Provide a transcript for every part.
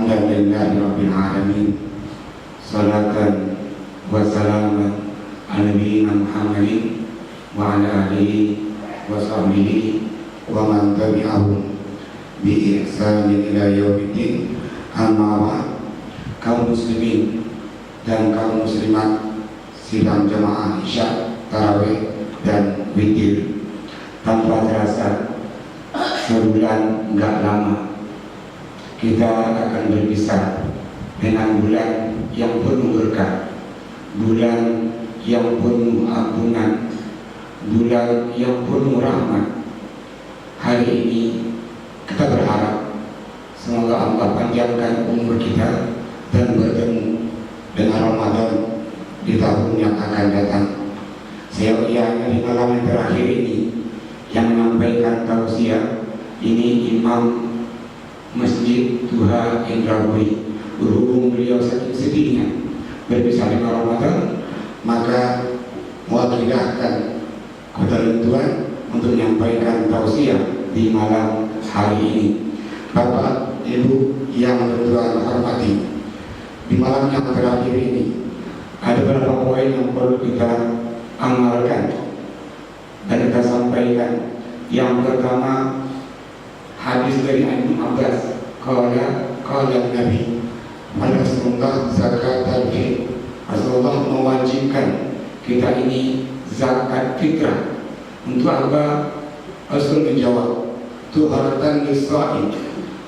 Alhamdulillahi Alamin. Salatan wa salaman ala nabiyyina Muhammadin wa ala alihi wa sahbihi wa man tabi'ahum bi ihsanin ila yaumiddin. Amma ba'd. Kaum muslimin dan kaum muslimat sidang jamaah Isya, tarawih dan witir, tanpa terasa sebulan enggak lama kita akan berpisah dengan bulan yang penuh berkah, bulan yang penuh ampunan, bulan yang penuh rahmat. Hari ini kita berharap semoga Allah panjangkan umur kita dan bertemu dengan Ramadan di tahun yang akan datang. Seyogyanya di malam yang terakhir ini yang menyampaikan tausiah ini Imam Masjid Duha Indrawi. Berhubung beliau saking sedihnya berpisah dengan Ramadan, maka mewakilkan kepada Tuhan untuk menyampaikan tausiah di malam hari ini. Bapak, Ibu yang Tuhan hormati, di malam yang terakhir ini ada beberapa poin yang perlu kita amalkan dan kita sampaikan. Yang pertama, hadis dari Ibnu Abbas, qala Nabi Rasulullah zakat al-fitr. Rasulullah mewajibkan kita ini zakat fitrah. Untuk apa? Rasul menjawab, tuharatan lisa'im,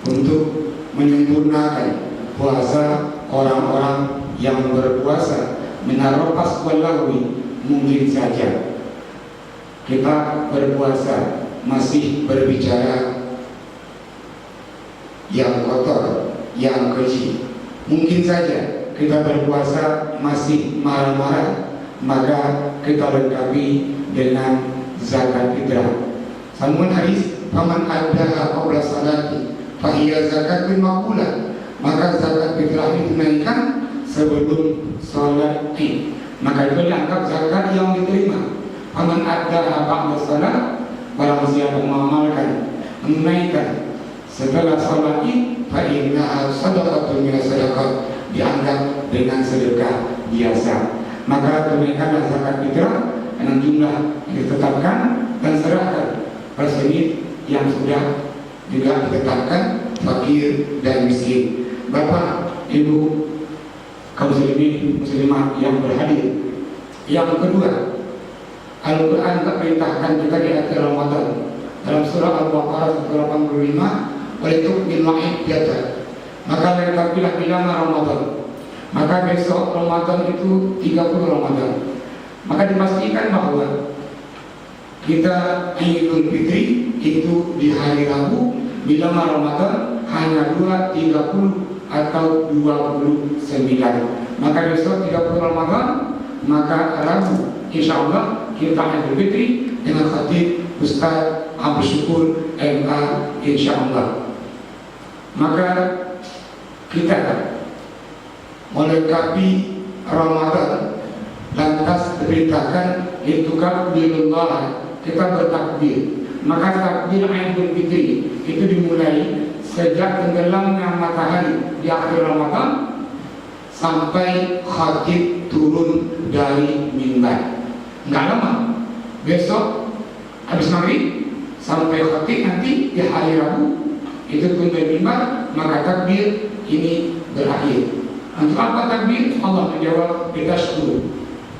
untuk menyempurnakan puasa orang-orang yang berpuasa. Minarofas walawi, mungkin saja kita berpuasa masih berbicara yang kotor, yang keji. Mungkin saja kita berpuasa masih marah-marah, maka kita lengkapi dengan zakat fitrah. Sambungan hadis, faman addaha qabla salati fa hiya zakatun maqbulah, maka zakat fitrah itu ditunaikan sebelum salat Id, maka itu dianggap zakat yang diterima. Faman addaha ba'da salat, barang siapa mengamalkan, menunaikan setelah salat Id, fa innaha sadaqatun min sadaqat, dianggap dengan sedekah biasa. Maka tunaikanlah zakat fitrah dengan jumlah yang ditetapkan dan serahkan persenit yang sudah juga ditetapkan fakir dan miskin. Bapak, Ibu, kaum muslimin muslimat yang berhadir. Yang kedua, Al-Quran perintahkan kita di akhir Ramadan dalam surah Al-Baqarah 185, walitukmil iddata, maka lengkapilah bilangan Ramadan. Maka besok Ramadan itu 30 Ramadan. Maka dipastikan bahwa kita Idul Fitri itu di hari Rabu, bilangan Ramadan hanya 30 atau 29. Maka besok 30 Ramadan, maka Rabu insya Allah kita Idul Fitri dengan khatib Ustaz Abdul Syukur MA insya Allah. Maka kita melengkapi Ramadan, lantas diberitakan itu kabirullah, kita bertakbir. Maka takbir Idul Fitri itu dimulai sejak tenggelamnya matahari di akhir Ramadan sampai khatib turun dari mimbar. Enggak lama, besok habis maghrib sampai khatib nanti di hari Rabu itu turun dari mimbar, maka takbir ini berakhir. Untuk apa takbir? Allah menjawab, kita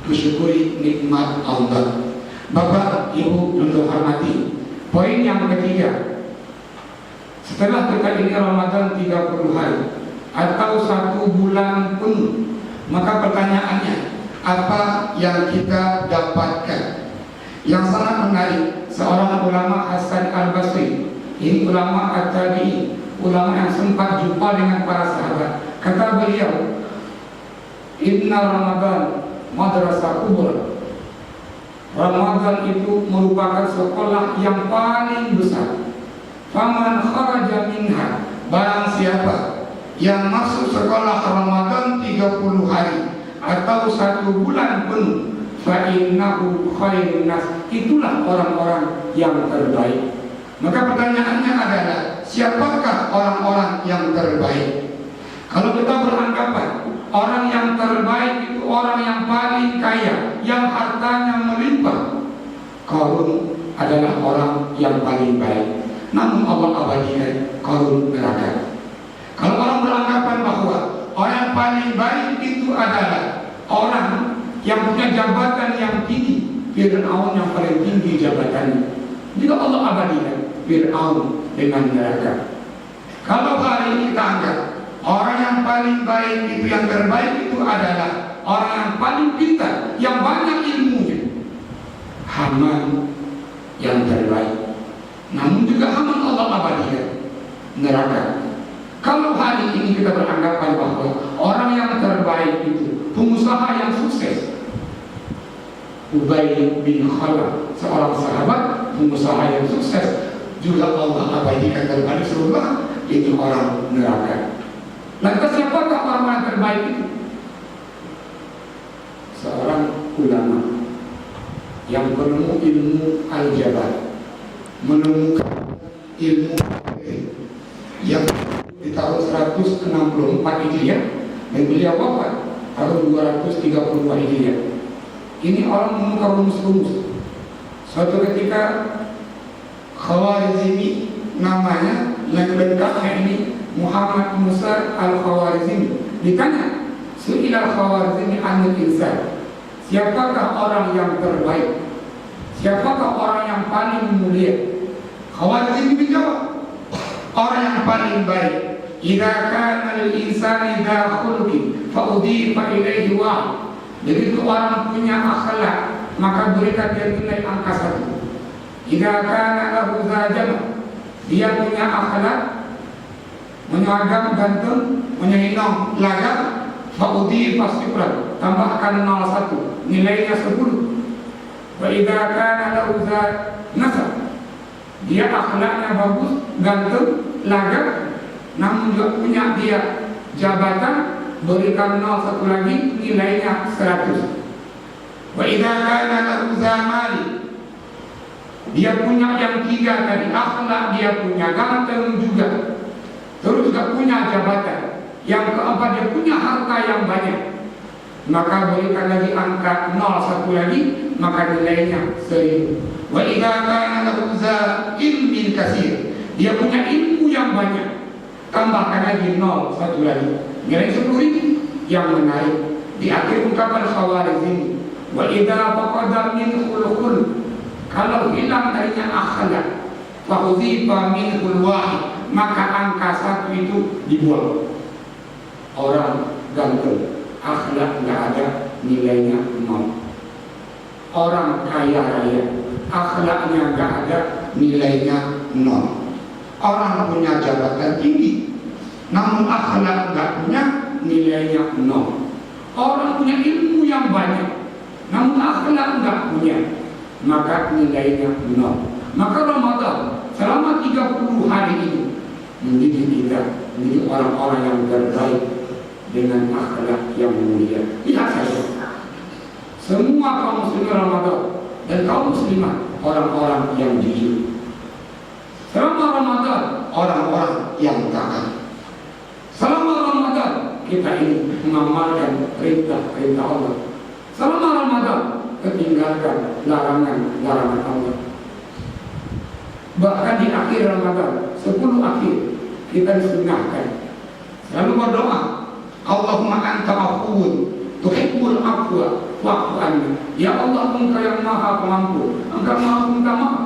bersyukuri nikmat Allah. Bapak, Ibu yang hormati, poin yang ketiga, setelah kita ini Ramadan 30 hari atau 1 bulan penuh, maka pertanyaannya, apa yang kita dapatkan? Yang sangat menarik, seorang ulama Hasan Al-Basri, ini ulama at-tabi'in, ulama yang sempat jumpa dengan para sahabat. Kata beliau, inna Ramadan madrasah kubra. Ramadan itu merupakan sekolah yang paling besar. Faman kharaja minha, barang siapa yang masuk sekolah Ramadan 30 hari atau 1 bulan penuh, fa innahu khairun nas, itulah orang-orang yang terbaik. Maka pertanyaannya adalah, siapakah orang-orang yang terbaik? Kalau kita beranggapan orang yang terbaik itu orang yang paling kaya, yang hartanya melimpah, Qarun adalah orang yang paling baik. Namun Allah abadikan Qarun neraka. Kalau orang beranggapan bahwa orang yang paling baik itu adalah orang yang punya jabatan yang tinggi, Fir'aun yang paling tinggi jabatannya, juga Allah abadikan Fir'aun dengan neraka. Kalau hari ini kita anggap orang yang paling baik itu, yang terbaik itu adalah orang yang paling pintar, yang banyak ilmunya, Haman yang terbaik. Namun juga Haman Allah abadikan neraka. Kalau hari ini kita beranggapan bahwa orang yang terbaik itu pengusaha yang sukses, Ubay bin Khalaf, seorang sahabat pengusaha yang sukses, juga Allah abadikan daripada surga, itu orang neraka. Lantas siapakah orang yang terbaik itu? Seorang ulama yang penemu ilmu aljabar, menemukan ilmu yang di tahun 164 Hijriah dan beliau wafat tahun 232 Hijriah. Ini orang menemukan rumus-rumus. Suatu ketika Khawarizmi, namanya lengkapnya ini Muhammad Musa Al-Khawarizmi, ditanya Su'ila Al-Khawarizmi anil insan, siapakah orang yang terbaik, siapakah orang yang paling mulia? Khawarizmi menjawab, orang yang paling baik, idza kana al-insani dha khuluqin fa udhifa ilayhi wa, begitu orang punya akhlak maka berikan dia nilai angka 1. Idza kana lahu zajama, dia punya akhlak, menyagam ganteng, menyenang lagak, fa'udhi fasifran, tambahkan 01, nilainya 10. Wa idza kana lahu nasab, dia akhlaknya bagus, ganteng, lagak, namun juga punya dia jabatan, berikan 01 lagi, nilainya 100. Wa idza kana lahu mali, dia punya yang 3 tadi, akhlak dia punya, ganteng juga, terus juga punya jabatan. Yang keempat, dia punya harta yang banyak, maka berikan lagi angka 01 lagi, maka nilainya 1000. Wa idza kana lahu ilmin katsir, dia punya ilmu yang banyak, tambahkan lagi 01 lagi, nilai 10.000. Yang menarik di akhir ungkapan Khawarizmi, wa idza faqada min khuluqul, kalau hilang darinya akhlak, fa udhifa minhul wahid, maka angka 1 itu dibuang. Orang ganteng, akhlak nggak ada, nilainya 0. Orang kaya raya, akhlaknya nggak ada, nilainya 0. Orang punya jabatan tinggi, namun akhlak nggak punya, nilainya 0. Orang punya ilmu yang banyak, namun akhlak nggak punya, maka nilainya 0. Maka Ramadan selama 30 hari ini mendidik kita menjadi orang-orang yang terbaik dengan akhlak yang mulia. Lihat saja, semua kaum muslimin Ramadan dan kaum muslimah orang-orang yang jujur. Selama Ramadan orang-orang yang taat. Selama Ramadan kita ini mengamalkan perintah-perintah Allah. Selama Ramadan ketinggalkan larangan-larangan Allah. Bahkan di akhir Ramadan, 10 akhir, kita disunahkan selalu berdoa, Allahumma anta afuwun tuhibbul afwa wa'fu anni. Ya Allah, Engkau yang maha pengampun, Engkau maha minta maaf,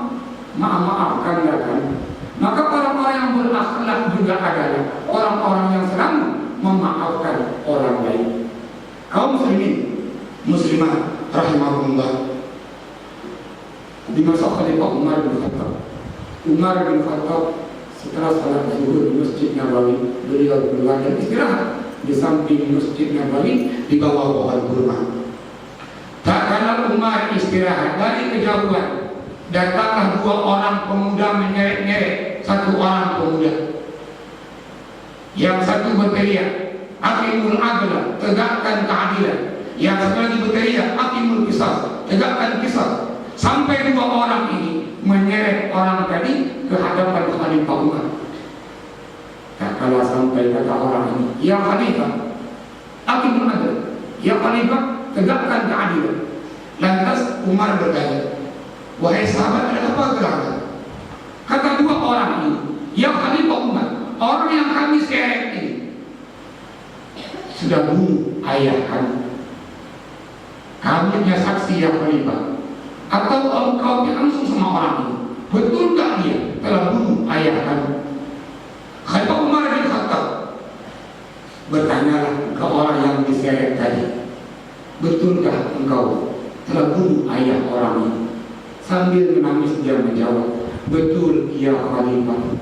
maafkanlah kami. Maka orang-orang yang berakhlak juga adalah orang-orang yang selalu memaafkan orang lain. Kaum muslimin muslimah rahimahullah, di masa Khalifah Umar bin Khattab, setelah salat zuhur di Masjid Nabawi, beliau keluar dan istirahat di samping Masjid Nabawi di bawah pohon kurma. Tak kala Umar istirahat, dari kejauhan datanglah 2 orang pemuda menyeret-nyeret satu orang pemuda. Yang satu berteriak, aqimul adla, tegakkan keadilan. Yang satu lagi berteriak, aqimul qisas, tegakkan qisas. Sampai 2 orang ini menyeret orang tadi ke hadapan Khalifah Umar. Tak kalah sampai kata orang ini, ya Khalifah, aqimul adl, ya Khalifah, tegakkan keadilan. Lantas Umar bertanya, wahai sahabat, ada apa gerangan? Kata dua orang ini, ya Khalifah Umar, orang yang kami seret ini sudah bunuh ayah kami. Kami punya saksi ya Khalifah. Atau engkau langsung sama orang ini, betul tak dia telah bunuh ayah kami? Khalifah Umar bin Khattab bertanyalah ke orang yang diseret tadi, betulkah engkau telah bunuh ayah orang ini? Sambil menangis dia menjawab, betul ya Khalifah,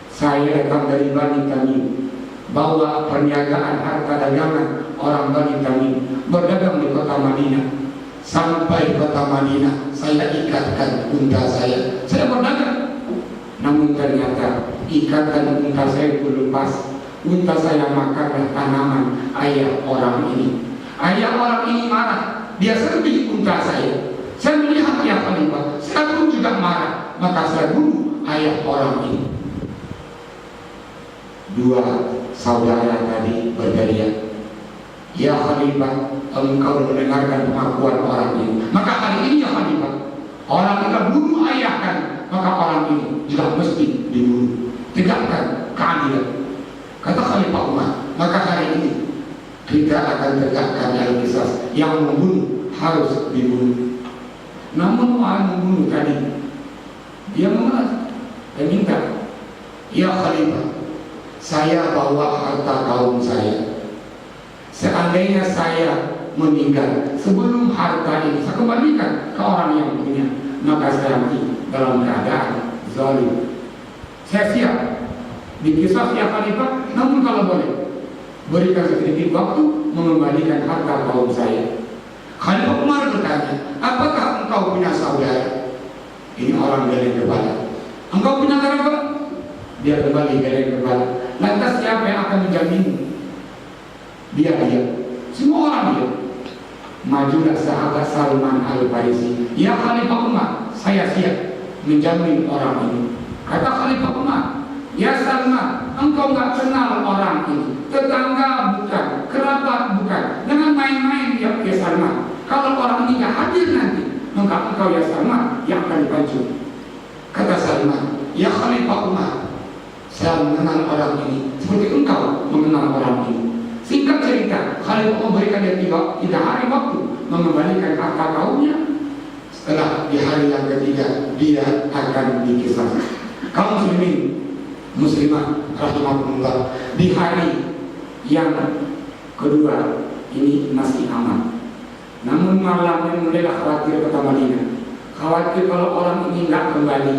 saya datang dari Bani Tamim, bawa perniagaan harta dagangan orang Bani Tamim, berdagang di kota Madinah. Sampai kota Madinah, saya ikatkan unta saya berdagang. Namun ternyata ikatan unta saya itu lepas. Unta saya makanlah tanaman ayah orang ini. Ayah orang ini marah, dia serbi unta saya. Saya melihat ya Khalifah, saya pun juga marah, maka saya bunuh ayah orang ini. Dua saudara tadi berteriak, ya Khalifah, engkau mendengarkan pengakuan orang ini, maka hari ini ya Khalifah, orang kita bunuh ayah kan, maka orang ini juga mesti dibunuh. Tegakkan keadilan. Kata Khalifah Umar, maka hari ini kita akan tegakkan al-qisas, yang membunuh harus dibunuh. Namun orang membunuh tadi, dia menolak dan minta, ya Khalifah, saya bawa harta kaum saya. Seandainya saya meninggal sebelum harta ini saya kembalikan ke orang yang punya, maka saya mati dalam keadaan zalim. Saya siap dikisah ya Khalifah, namun kalau boleh berikan sedikit waktu mengembalikan harta kaum saya. Khalifah Umar bertanya, apakah engkau punya saudara? Ini orang geleng kepala. Engkau punya kerabat? Dia kembali geleng kepala. Lantas siapa yang akan menjamin? Dia. Semua orang dia. Majulah sahabat Salman Al-Farisi. Ya Khalifah Umar, saya siap menjamin orang ini. Kata Khalifah Umar, ya Salman, engkau gak kenal orang ini. Tetangga bukan, kerabat bukan. Jangan main-main ya Salman. Kalau orang ini gak hadir nanti, maka engkau ya Salman yang akan dipancung. Kata Salman, ya Khalifah Umar, saya mengenal orang ini seperti engkau mengenal orang ini. Singkat cerita, Khalifah memberikan dia 3 hari waktu mengembalikan harta kaumnya. Setelah di hari yang ketiga, dia akan dikisah. Kaum muslimin, muslimah rahimahullah, di hari yang kedua ini masih aman. Namun malamnya mulailah khawatir kota Madinah. Khawatir kalau orang ini nggak kembali,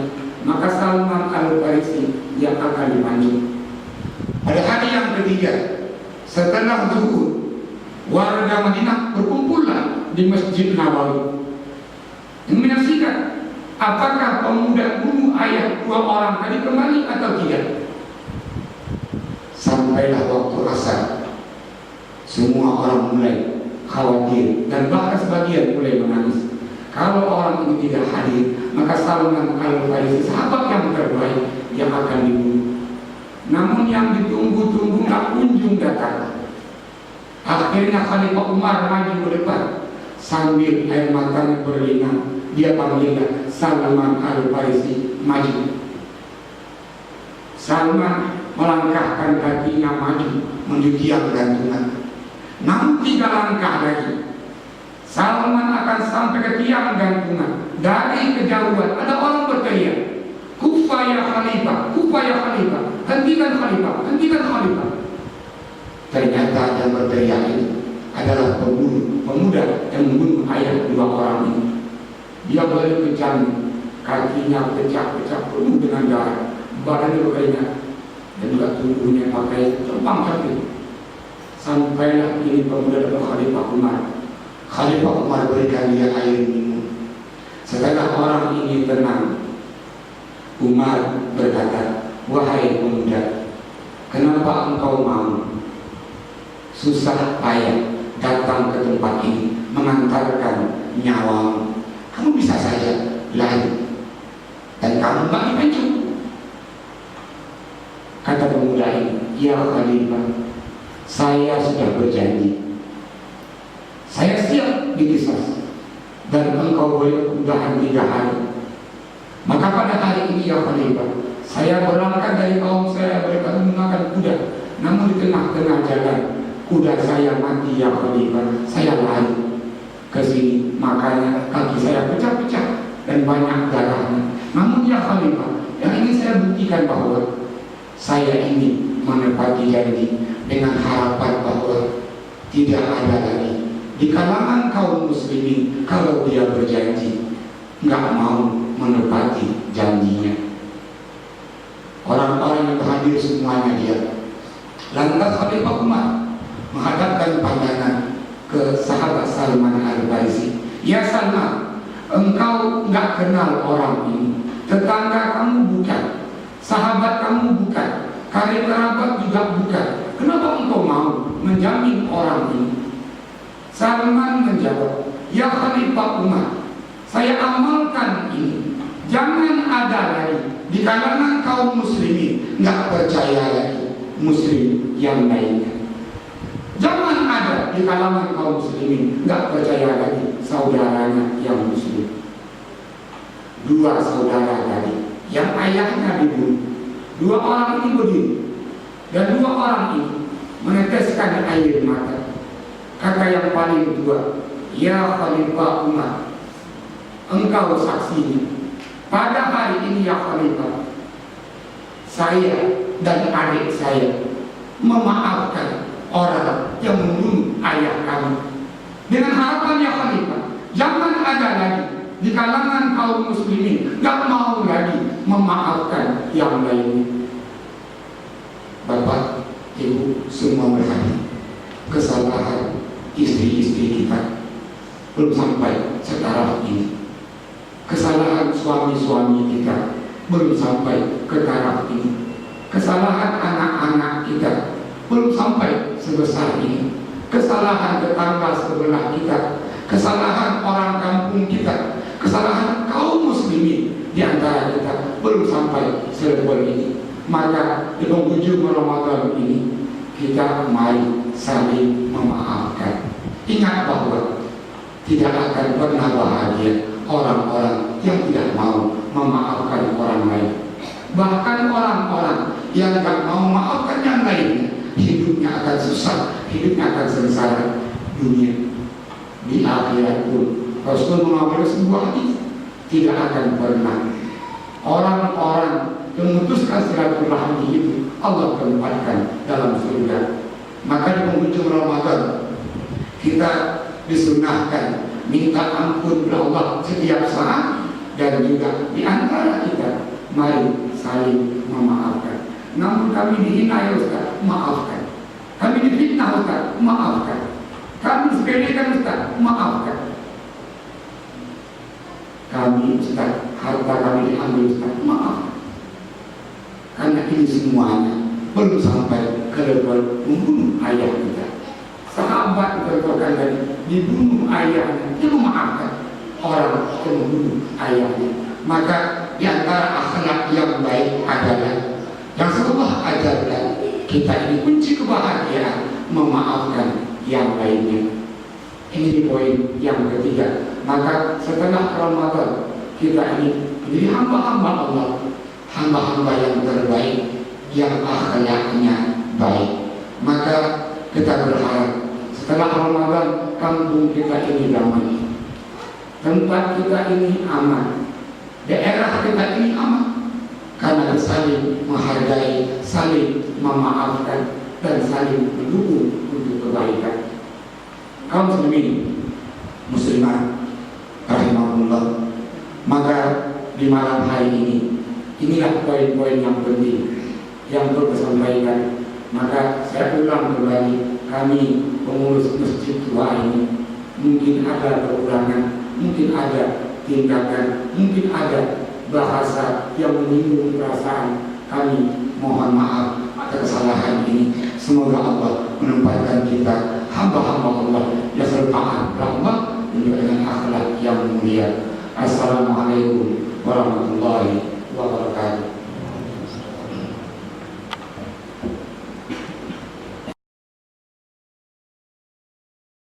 maka Salman Al-Farisi dia akan dipancung. Pada hari yang ketiga, setelah zuhur, warga Madinah berkumpullah di Masjid Nabawi menyaksikan apakah pemuda bunuh ayah 2 orang tadi kembali atau tidak. Sampailah waktu asar, semua orang mulai khawatir dan bahkan sebagian mulai menangis. Kalau orang ini tidak hadir, maka Salman Al-Farisi, sahabat yang terbaik, yang akan dibunuh. Namun yang ditunggu-tunggu tak kunjung datang. Akhirnya Khalifah Umar maju ke depan sambil air matanya berlinang. Dia panggillah Salman Al-Farisi maju. Salman melangkahkan kakinya maju menuju tiang gantungan. Namun 3 langkah lagi, Salman akan sampai ke tiang gantungan. Dari kejauhan ada orang berteriak, "Kufa ya Khalifah, kufa ya Khalifah, hentikan Khalifah, hentikan Khalifah." Ternyata yang berteriak itu adalah pemuda yang membunuh ayah 2 orang ini. Dia balik ke jamin, kakinya pecah-pecah penuh dengan darah, badannya berkeringat, dan juga tubuhnya pakai terbang sakit. Sampailah ini pemuda dari Khalifah Umar. Khalifah Umar berikan dia air minum. Setelah orang ini tenang, Umar berkata, wahai pemuda, kenapa engkau mau susah payah datang ke tempat ini mengantarkan nyawamu? Kamu bisa saja lari dan kamu gak dipancung. Kata pemuda ini, ya Khalifah, saya sudah berjanji, saya siap diqisas dan engkau boleh udahan 3 hari. Maka pada hari ini ya Khalifah, saya berangkat dari kaum saya, mereka menggunakan kuda, namun di tengah-tengah jalan kuda saya mati ya Khalifah, saya lari ke sini, makanya kaki saya pecah-pecah dan banyak darahnya. Namun ya Khalifah, yang ingin saya buktikan bahwa saya ini menepati janji dengan harapan bahwa tidak ada lagi di kalangan kaum muslimin kalau dia berjanji nggak mau menepati janjinya. Orang-orang yang hadir semuanya dia. Lantas Khalifah Umar menghadapkan pandangan ke sahabat Salman Al-Farisi. Ya Salman, engkau nggak kenal orang ini, tetangga kamu bukan, sahabat kamu bukan, karib kerabat juga bukan. Kenapa engkau mau menjamin orang ini? Salman menjawab, ya Khalifah Umar, saya amalkan ini. Jangan ada lagi di kalangan kaum muslimin nggak percaya lagi muslim yang lainnya. Jangan ada di kalangan kaum muslimin nggak percaya lagi saudaranya yang muslim. 2 saudara tadi yang ayahnya dibunuh, 2 orang ini berdiri dan 2 orang ini meneteskan air mata. Kata yang paling tua, ya Khalifah Umar, engkau saksinya. Pada hari ini ya Khalifah, saya dan adik saya memaafkan orang yang membunuh ayah kami. Dengan harapan ya Khalifah, jangan ada lagi di kalangan kaum muslimin nggak mau lagi memaafkan yang lainnya. Bapak, Ibu semua berhati, kesalahan istri-istri kita belum sampai sekarang ini. Kesalahan suami-suami kita belum sampai ke taraf ini. Kesalahan anak-anak kita belum sampai sebesar ini. Kesalahan tetangga sebelah kita, kesalahan orang kampung kita, kesalahan kaum muslimin di antara kita belum sampai selevel ini. Maka di penghujung Ramadan ini kita mari saling memaafkan. Ingat bahwa tidak akan pernah bahagia orang-orang yang tidak mau memaafkan orang lain. Bahkan orang-orang yang tidak mau memaafkan yang lainnya, hidupnya akan susah, hidupnya akan sengsara dunia. Di akhirat pun Rasulullah mengambil sebuah hadis, tidak akan pernah orang-orang yang memutuskan silaturahmi itu Allah tempatkan dalam surga. Maka di penghujung Ramadan kita disunahkan minta ampun kepada Allah setiap saat, dan juga di antara kita mari saling memaafkan. Namun kami dihina ya Ustaz, maafkan. Kami difitnah Ustaz, maafkan. Kami sepelekan Ustaz, maafkan. Kami Ustaz, harta kami diambil Ustaz, maafkan. Karena ini semuanya belum sampai ke level membunuh ayah kita. Sahabat berkata tadi, dibunuh ayahnya, dia memaafkan orang yang membunuh ayahnya. Maka di antara akhlak yang baik adalah yang Allah ajarkan kita ini kunci kebahagiaan, memaafkan yang lainnya. Ini di poin yang ketiga. Maka setelah Ramadan kita ini menjadi hamba-hamba Allah, hamba-hamba yang terbaik, yang akhlaknya baik. Maka kita berharap setelah Ramadan kampung kita ini damai, tempat kita ini aman, daerah kita ini aman, karena saling menghargai, saling memaafkan, dan saling mendukung untuk kebaikan. Kaum muslimin muslimat rahimahullah, maka di malam hari ini inilah poin-poin yang penting yang perlu disampaikan. Maka saya ulang kembali, kami pengurus masjid tua ini mungkin ada kekurangan, mungkin ada tindakan, mungkin ada bahasa yang menyinggung perasaan kami. Mohon maaf atas kesalahan ini. Semoga Allah menempatkan kita hamba-hamba Allah yang sertaan rahmat dengan akhlak yang mulia. Assalamualaikum warahmatullahi wabarakatuh.